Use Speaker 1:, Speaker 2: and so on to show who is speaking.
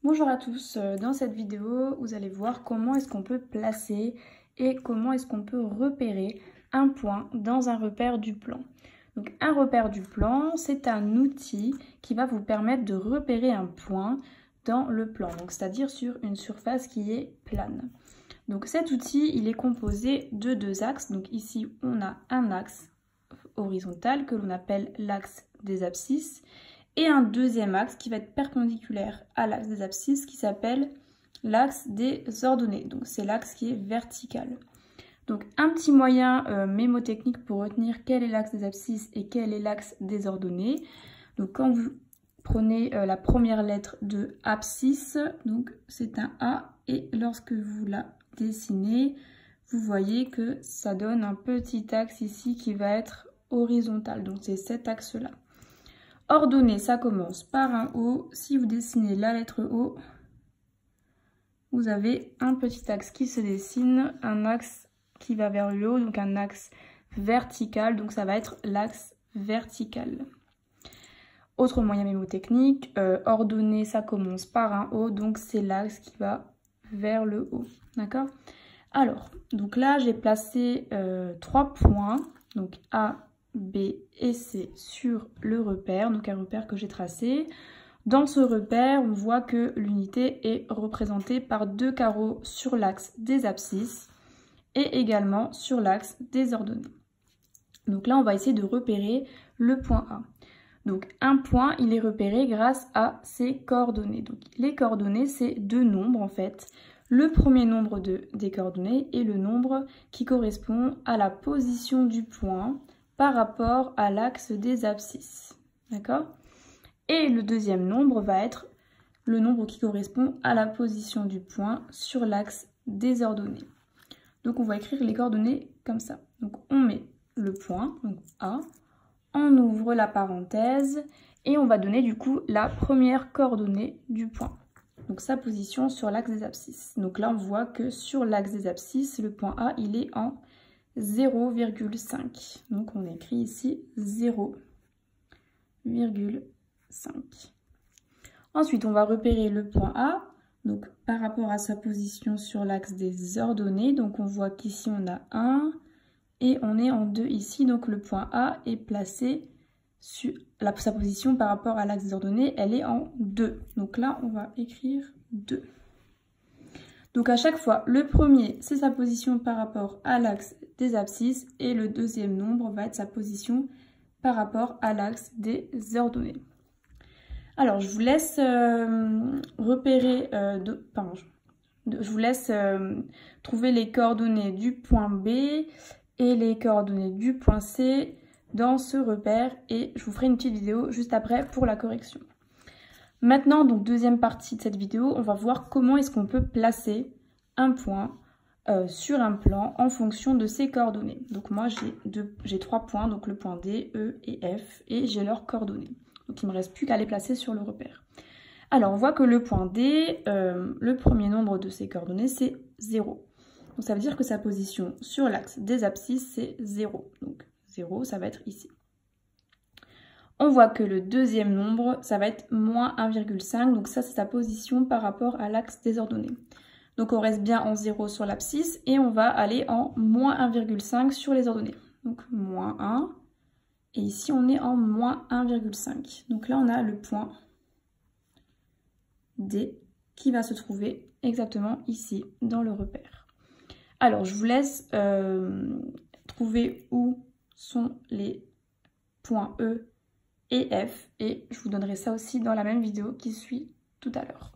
Speaker 1: Bonjour à tous, dans cette vidéo vous allez voir comment est-ce qu'on peut placer et comment est-ce qu'on peut repérer un point dans un repère du plan. Donc un repère du plan, c'est un outil qui va vous permettre de repérer un point dans le plan, donc c'est-à-dire sur une surface qui est plane. Donc cet outil il est composé de deux axes, donc ici on a un axe horizontal que l'on appelle l'axe des abscisses et un deuxième axe qui va être perpendiculaire à l'axe des abscisses qui s'appelle l'axe des ordonnées. Donc c'est l'axe qui est vertical. Donc un petit moyen mémotechnique pour retenir quel est l'axe des abscisses et quel est l'axe des ordonnées. Donc quand vous prenez la première lettre de abscisse, donc c'est un A, et lorsque vous la dessinez, vous voyez que ça donne un petit axe ici qui va être horizontal. Donc c'est cet axe-là. Ordonnée, ça commence par un O. Si vous dessinez la lettre O, vous avez un petit axe qui se dessine, un axe qui va vers le haut, donc un axe vertical, donc ça va être l'axe vertical. Autre moyen mémotechnique, ordonnée, ça commence par un O, donc c'est l'axe qui va vers le haut, d'accord? Alors, donc là j'ai placé 3 points, donc A, B et C sur le repère, donc un repère que j'ai tracé. Dans ce repère, on voit que l'unité est représentée par 2 carreaux sur l'axe des abscisses et également sur l'axe des ordonnées. Donc là, on va essayer de repérer le point A. Donc un point, il est repéré grâce à ses coordonnées. Donc les coordonnées, c'est deux nombres en fait. Le premier nombre des coordonnées est le nombre qui correspond à la position du point par rapport à l'axe des abscisses, d'accord? Et le deuxième nombre va être le nombre qui correspond à la position du point sur l'axe des ordonnées. Donc on va écrire les coordonnées comme ça. Donc on met le point, donc A, on ouvre la parenthèse et on va donner du coup la première coordonnée du point. Donc sa position sur l'axe des abscisses. Donc là on voit que sur l'axe des abscisses, le point A il est en 0,5. Donc on écrit ici 0,5. Ensuite, on va repérer le point A, donc par rapport à sa position sur l'axe des ordonnées. Donc on voit qu'ici on a 1 et on est en 2 ici. Donc le point A est placé sur sa position par rapport à l'axe des ordonnées, elle est en 2. Donc là, on va écrire 2. Donc à chaque fois, le premier, c'est sa position par rapport à l'axe des abscisses et le deuxième nombre va être sa position par rapport à l'axe des ordonnées. Alors, je vous laisse repérer, je vous laisse trouver les coordonnées du point B et les coordonnées du point C dans ce repère et je vous ferai une petite vidéo juste après pour la correction. Maintenant, donc deuxième partie de cette vidéo, on va voir comment est-ce qu'on peut placer un point sur un plan en fonction de ses coordonnées. Donc moi j'ai 3 points, donc le point D, E et F, et j'ai leurs coordonnées. Donc il ne me reste plus qu'à les placer sur le repère. Alors on voit que le point D, le premier nombre de ses coordonnées c'est 0. Donc ça veut dire que sa position sur l'axe des abscisses c'est 0. Donc 0 ça va être ici. On voit que le deuxième nombre, ça va être moins 1,5. Donc ça, c'est sa position par rapport à l'axe des ordonnées. Donc on reste bien en 0 sur l'abscisse et on va aller en moins 1,5 sur les ordonnées. Donc moins 1. Et ici, on est en moins 1,5. Donc là, on a le point D qui va se trouver exactement ici, dans le repère. Alors, je vous laisse trouver où sont les points E et F et je vous donnerai ça aussi dans la même vidéo qui suit tout à l'heure.